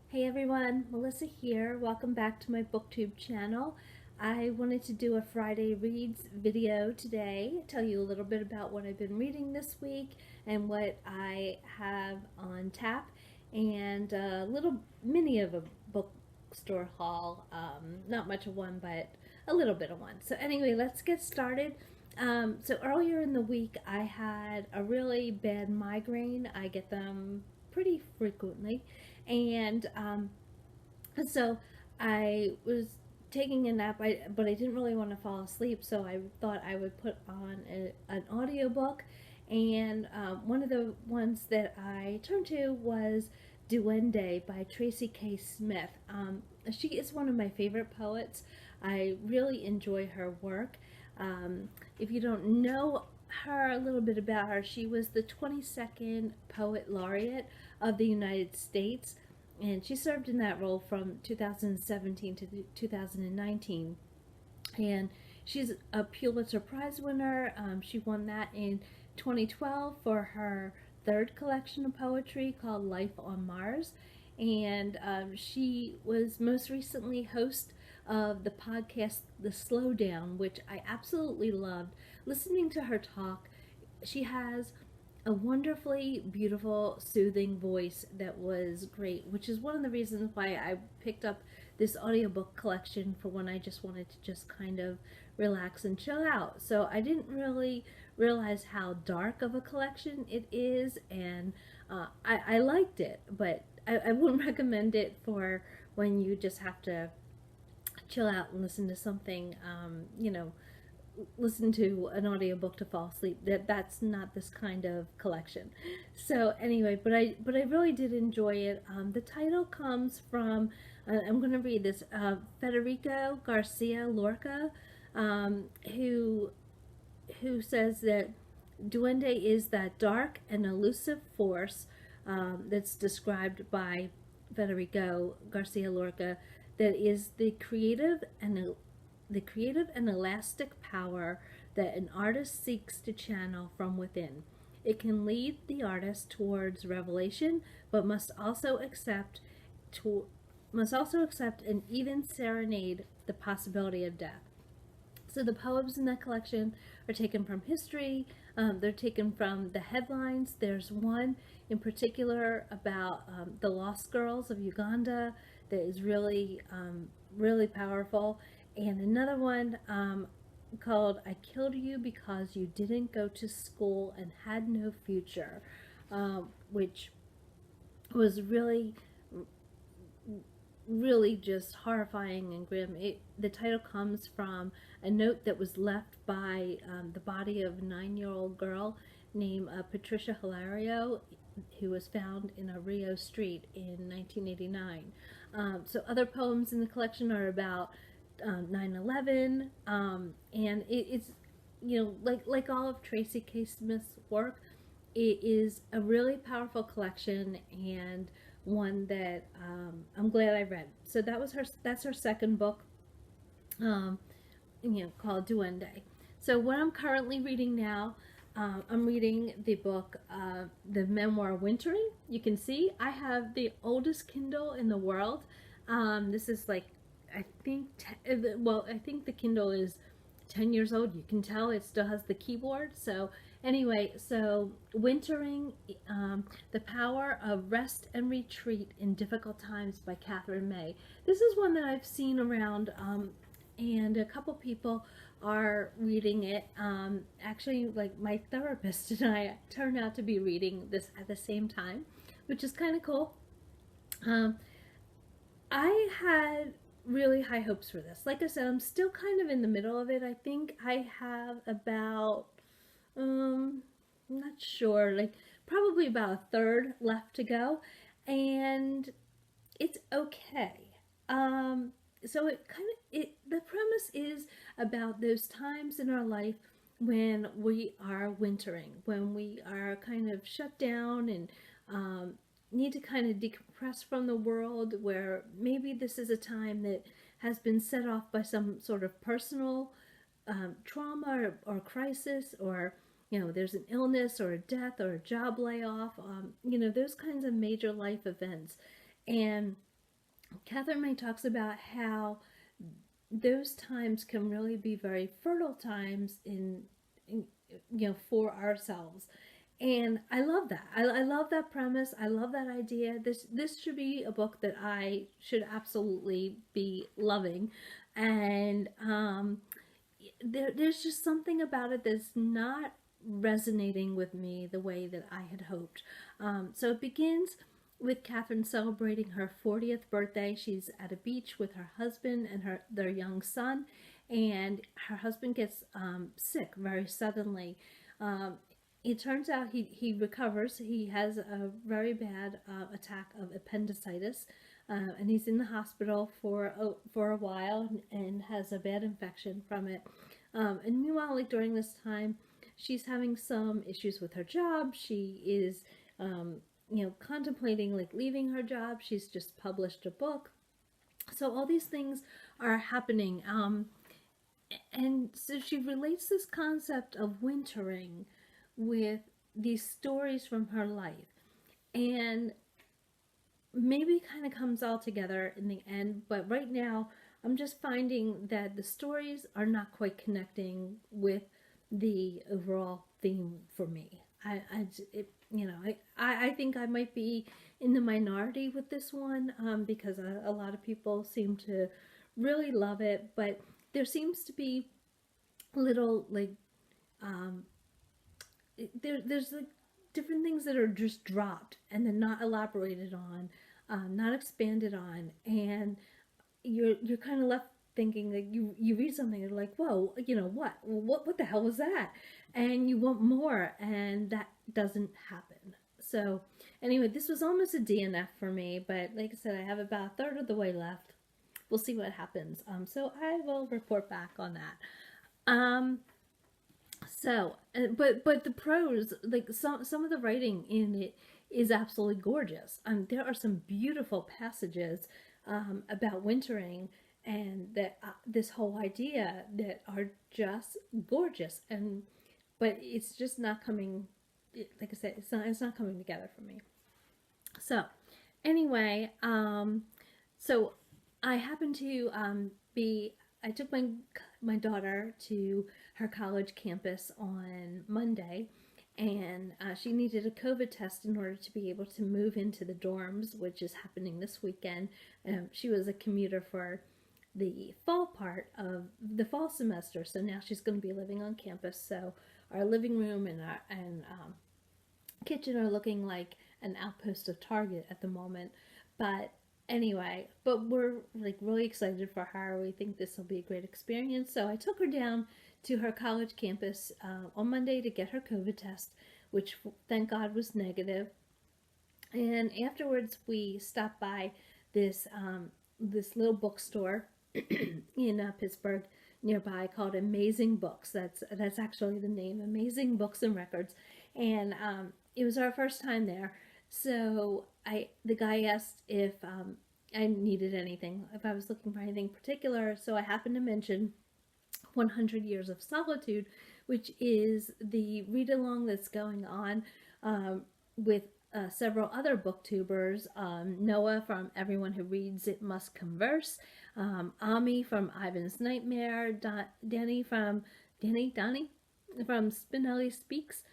Hey everyone, Melissa here. Welcome back to my booktube channel. I wanted to do a Friday Reads video today, tell you a little bit about what I've been reading this week and what I have on tap, and a little mini of a bookstore haul. Not much of one, but a little bit of one. So anyway, let's get started. So earlier in the week, I had a really bad migraine. I get them pretty frequently. And so I was taking a nap, but I didn't really want to fall asleep, so I thought I would put on an audiobook. And one of the ones that I turned to was Duende by Tracy K. Smith. She is one of my favorite poets. I really enjoy her work. If you don't know her, a little bit about her, she was the 22nd Poet Laureate of the United States, and she served in that role from 2017 to 2019. And she's a Pulitzer Prize winner. She won that in 2012 for her third collection of poetry called Life on Mars. And she was most recently host of the podcast The Slowdown, which I absolutely loved listening to her talk. She has a wonderfully beautiful, soothing voice that was great, which is one of the reasons why I picked up this audiobook collection for when I just wanted to just kind of relax and chill out. So I didn't really realize how dark of a collection it is, and I liked it, but I wouldn't recommend it for when you just have to chill out and listen to something, listen to an audiobook to fall asleep. That's not this kind of collection. So anyway, but I really did enjoy it. The title comes from I'm going to read this, Federico García Lorca, who says that Duende is that dark and elusive force that's described by Federico Garcia Lorca, that is the creative and elastic power that an artist seeks to channel from within. It can lead the artist towards revelation, but must also accept and even serenade the possibility of death. So the poems in that collection are taken from history. They're taken from the headlines. There's one in particular about the lost girls of Uganda that is really powerful. And another one called I Killed You Because You Didn't Go to School and Had No Future, which was really just horrifying and grim. The title comes from a note that was left by the body of a 9-year-old girl named Patricia Hilario, who was found in a Rio street in 1989. So other poems in the collection are about 9/11, and it's like all of Tracy K. Smith's work, it is a really powerful collection, and one that I'm glad I read. So that's her second book, called Duende. So what I'm currently reading now, I'm reading the book, the memoir Wintering. You can see I have the oldest Kindle in the world. This is like, I think, I think the Kindle is 10 years old. You can tell it still has the keyboard. So anyway, so Wintering, The Power of Rest and Retreat in Difficult Times by Katherine May. This is one that I've seen around, and a couple people are reading it. Actually, like my therapist and I turned out to be reading this at the same time, which is kind of cool. I had really high hopes for this. Like I said, I'm still kind of in the middle of it. I think I have about, I'm not sure, like probably about a third left to go, and it's okay. So the premise is about those times in our life when we are wintering, when we are kind of shut down and need to kind of decompress from the world, where maybe this is a time that has been set off by some sort of personal trauma or crisis, or there's an illness or a death or a job layoff, those kinds of major life events. And Katherine talks about how those times can really be very fertile times in for ourselves. And I love that. I love that premise. I love that idea. This should be a book that I should absolutely be loving. And there's just something about it that's not resonating with me the way that I had hoped. So it begins with Katherine celebrating her 40th birthday. She's at a beach with her husband and their young son, and her husband gets sick very suddenly. It turns out he recovers. He has a very bad attack of appendicitis, and he's in the hospital for a while and has a bad infection from it. And meanwhile, like during this time, she's having some issues with her job. She is, contemplating like leaving her job. She's just published a book. So all these things are happening. And so she relates this concept of wintering with these stories from her life. And maybe kind of comes all together in the end, but right now I'm just finding that the stories are not quite connecting with the overall theme for me. I think I might be in the minority with this one because a lot of people seem to really love it, but there seems to be little like there's like different things that are just dropped and then not elaborated on, not expanded on, and you're kind of left thinking that you read something and you're like, whoa, what the hell was that? And you want more, and that doesn't happen. So anyway, this was almost a DNF for me, but like I said, I have about a third of the way left. We'll see what happens. So I will report back on that. But the prose, like some of the writing in it is absolutely gorgeous. There are some beautiful passages about wintering and that this whole idea that are just gorgeous, but it's just not coming. Like I said, it's not coming together for me. So anyway, so I happened to I took my daughter to her college campus on Monday, and she needed a COVID test in order to be able to move into the dorms, which is happening this weekend. She was a commuter for the fall part of the fall semester, so now she's going to be living on campus. So our living room and our kitchen are looking like an outpost of Target at the moment. But anyway, but we're like really excited for her. We think this will be a great experience. So I took her down to her college campus on Monday to get her COVID test, which thank God was negative. And afterwards, we stopped by this little bookstore in Pittsburgh nearby called Amazing Books. That's actually the name, Amazing Books and Records. And it was our first time there. So the guy asked if I needed anything, if I was looking for anything particular. So I happened to mention 100 Years of Solitude, which is the read-along that's going on with several other booktubers. Noah from Everyone Who Reads It Must Converse, Ami from Ivan's Nightmare, Dani from Spenelli Speaks,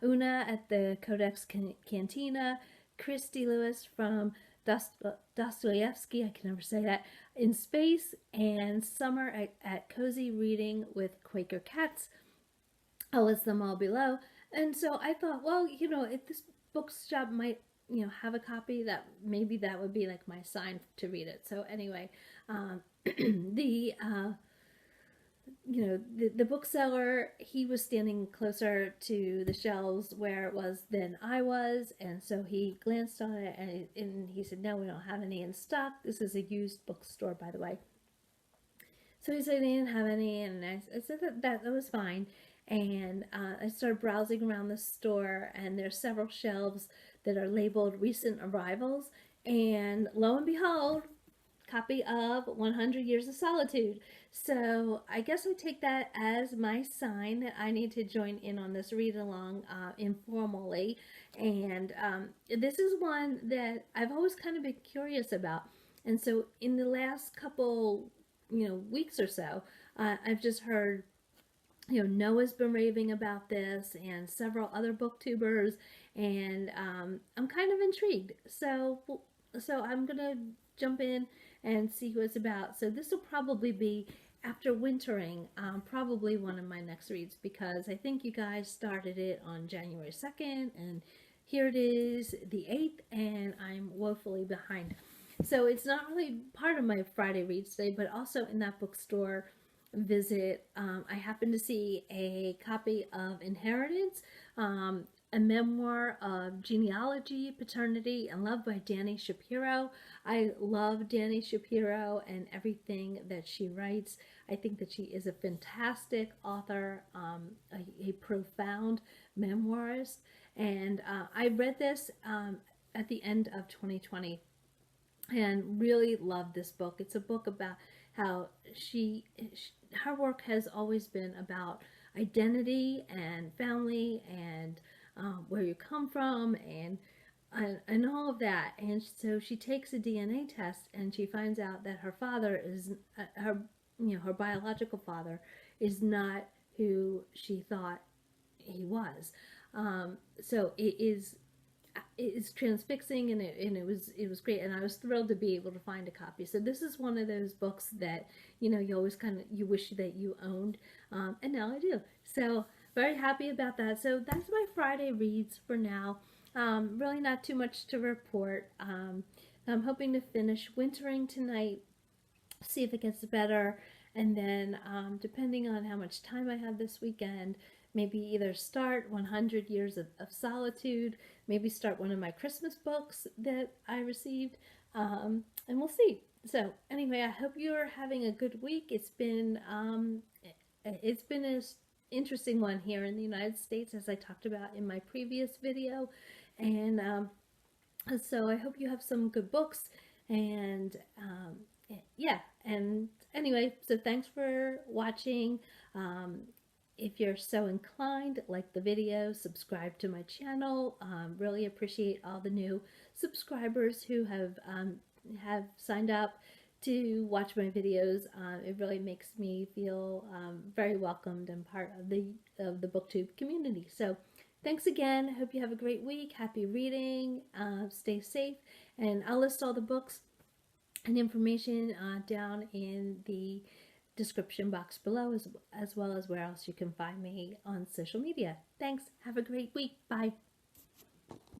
Una at the CodeX Cantina, Christy Lewis from Dostoevsky, I can never say that, in Space, and Summer at Cozy Reading with Quaker Cats. I'll list them all below. And so I thought, well, if this bookshop might, have a copy, that maybe that would be like my sign to read it. So anyway, the bookseller, he was standing closer to the shelves where it was than I was, and so he glanced on it and he said, no, we don't have any in stock. This is a used bookstore, by the way. So he said he didn't have any, and I said that was fine. And I started browsing around the store, and there's several shelves that are labeled recent arrivals, and lo and behold, copy of 100 Years of Solitude. So I guess I take that as my sign that I need to join in on this read-along informally. And this is one that I've always kind of been curious about. And so in the last couple, weeks or so, I've just heard, Noah's been raving about this and several other booktubers, and I'm kind of intrigued. So I'm gonna jump in and see who it's about. So this will probably be after wintering, probably one of my next reads, because I think you guys started it on January 2nd, and here it is, the 8th, and I'm woefully behind. So it's not really part of my Friday reads today, but also in that bookstore visit, I happened to see a copy of Inheritance, a memoir of genealogy, paternity, and love by Dani Shapiro. I love Dani Shapiro and everything that she writes. I think that she is a fantastic author, a profound memoirist. And I read this at the end of 2020 and really loved this book. It's a book about how her work has always been about identity and family and where you come from and all of that. And so she takes a DNA test and she finds out that her father is her biological father is not who she thought he was. So it's transfixing, and it was great, and I was thrilled to be able to find a copy. So this is one of those books that you always you wish that you owned, and now I do. So very happy about that. So that's my Friday reads for now. Really not too much to report. I'm hoping to finish Wintering tonight, see if it gets better, and then depending on how much time I have this weekend, maybe either start 100 Years of Solitude, maybe start one of my Christmas books that I received, and we'll see. So anyway, I hope you're having a good week. It's been an interesting one here in the United States, as I talked about in my previous video, and so I hope you have some good books, and yeah, and anyway, so thanks for watching. If you're so inclined, like the video, subscribe to my channel. Really appreciate all the new subscribers who have signed up to watch my videos. It really makes me feel very welcomed and part of the BookTube community. So thanks again. I hope you have a great week. Happy reading. Stay safe, and I'll list all the books and information down in the description box below, as well as where else you can find me on social media. Thanks. Have a great week. Bye.